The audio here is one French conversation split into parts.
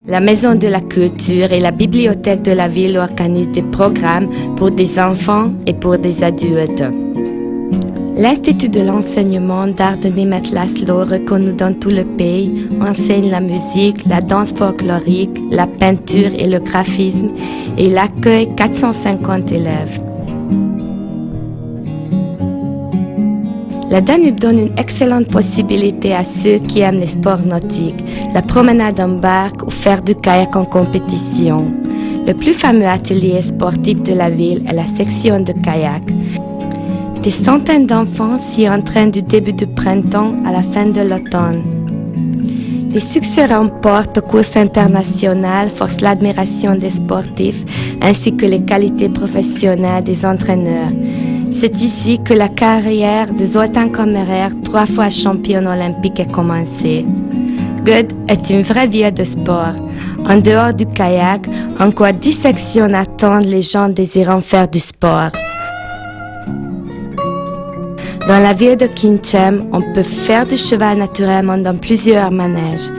La Maison de la Culture et la Bibliothèque de la ville organisent des programmes pour des enfants et pour des adultes. L'Institut de l'enseignement d'art de Németh Laszlo, reconnu dans tout le pays, enseigne la musique, la danse folklorique, la peinture et le graphisme et il accueille 450 élèves. La Danube donne une excellente possibilité à ceux qui aiment les sports nautiques, la promenade en barque ou faire du kayak en compétition. Le plus fameux atelier sportif de la ville est la section de kayak. Des centaines d'enfants s'y entraînent du début du printemps à la fin de l'automne. Les succès remportés aux courses internationales forcent l'admiration des sportifs ainsi que les qualités professionnelles des entraîneurs. C'est ici que la carrière de Zoltán Kammerer, 3 fois championne olympique, a commencé. Göd est une vraie ville de sport. En dehors du kayak, encore 10 sections attendent les gens désirant faire du sport. Dans la ville de Kinchem, on peut faire du cheval naturellement dans plusieurs manèges.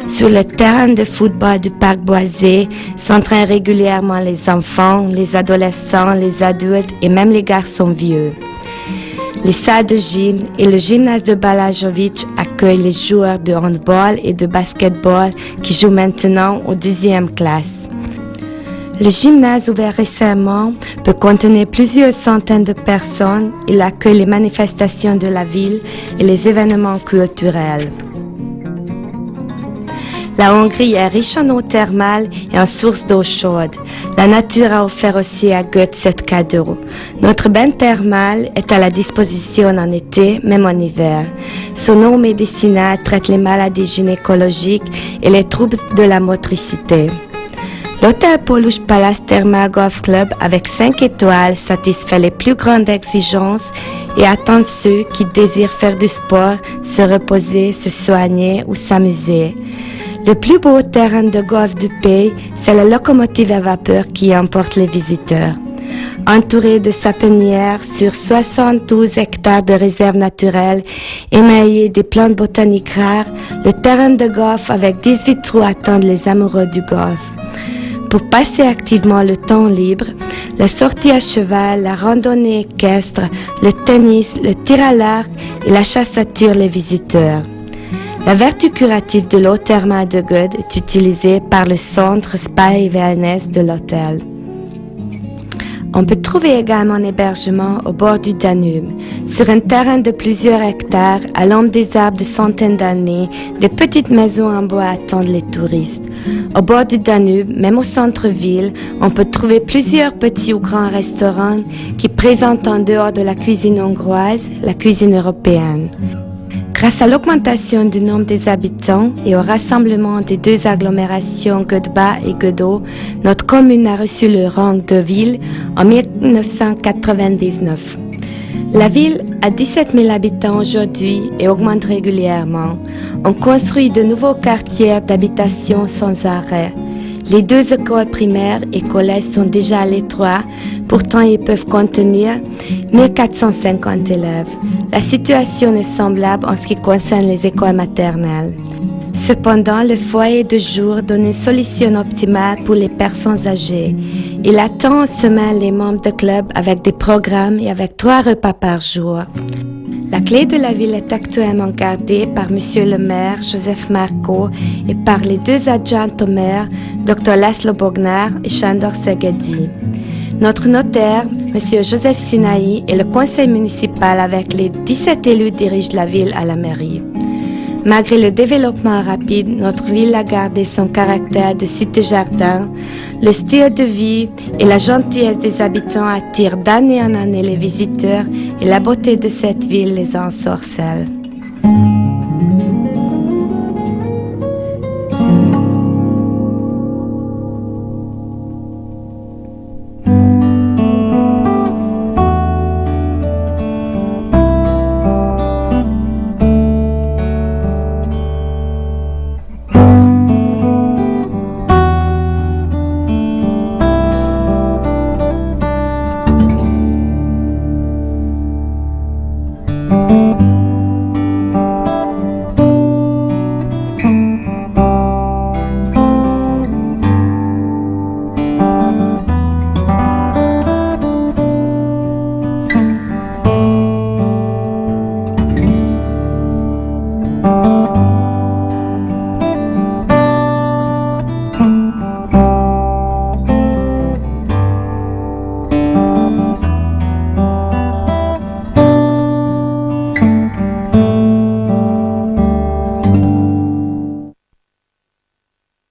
Sur le terrain de football du parc Boisé s'entraînent régulièrement les enfants, les adolescents, les adultes et même les garçons vieux. Les salles de gym et le gymnase de Balajovic accueillent les joueurs de handball et de basketball qui jouent maintenant aux 2e classes. Le gymnase ouvert récemment peut contenir plusieurs centaines de personnes. Il accueille les manifestations de la ville et les événements culturels. La Hongrie est riche en eau thermale et en sources d'eau chaude. La nature a offert aussi à Göd 7 cadeaux. Notre bain thermal est à la disposition en été, même en hiver. Son eau médicinale traite les maladies gynécologiques et les troubles de la motricité. L'hôtel Polush Palace Thermal Golf Club avec 5 étoiles satisfait les plus grandes exigences et attend ceux qui désirent faire du sport, se reposer, se soigner ou s'amuser. Le plus beau terrain de golf du pays, c'est la locomotive à vapeur qui emporte les visiteurs. Entouré de sapinières sur 72 hectares de réserves naturelles, émaillé des plantes botaniques rares, le terrain de golf avec 18 trous attend les amoureux du golf. Pour passer activement le temps libre, la sortie à cheval, la randonnée équestre, le tennis, le tir à l'arc et la chasse attirent les visiteurs. La vertu curative de l'eau thermale de Göd est utilisée par le centre Spa et Wellness de l'hôtel. On peut trouver également un hébergement au bord du Danube. Sur un terrain de plusieurs hectares, à l'ombre des arbres de centaines d'années, des petites maisons en bois attendent les touristes. Au bord du Danube, même au centre-ville, on peut trouver plusieurs petits ou grands restaurants qui présentent en dehors de la cuisine hongroise, la cuisine européenne. Grâce à l'augmentation du nombre des habitants et au rassemblement des 2 agglomérations Gödba et Gödå, notre commune a reçu le rang de ville en 1999. La ville a 17 000 habitants aujourd'hui et augmente régulièrement. On construit de nouveaux quartiers d'habitation sans arrêt. Les 2 écoles primaires et collèges sont déjà à l'étroit, pourtant ils peuvent contenir 1450 élèves. La situation est semblable en ce qui concerne les écoles maternelles. Cependant, le foyer de jour donne une solution optimale pour les personnes âgées. Il attend en semaine les membres de club avec des programmes et avec 3 repas par jour. La clé de la ville est actuellement gardée par Monsieur le maire, Joseph Marco, et par les 2 adjoints au maire, Dr Laszlo Bognar et Sándor Szegedy. Notre notaire, Monsieur Joseph Sinaï, et le conseil municipal avec les 17 élus dirigent la ville à la mairie. Malgré le développement rapide, notre ville a gardé son caractère de cité-jardin. Le style de vie et la gentillesse des habitants attirent d'année en année les visiteurs et la beauté de cette ville les ensorcelle.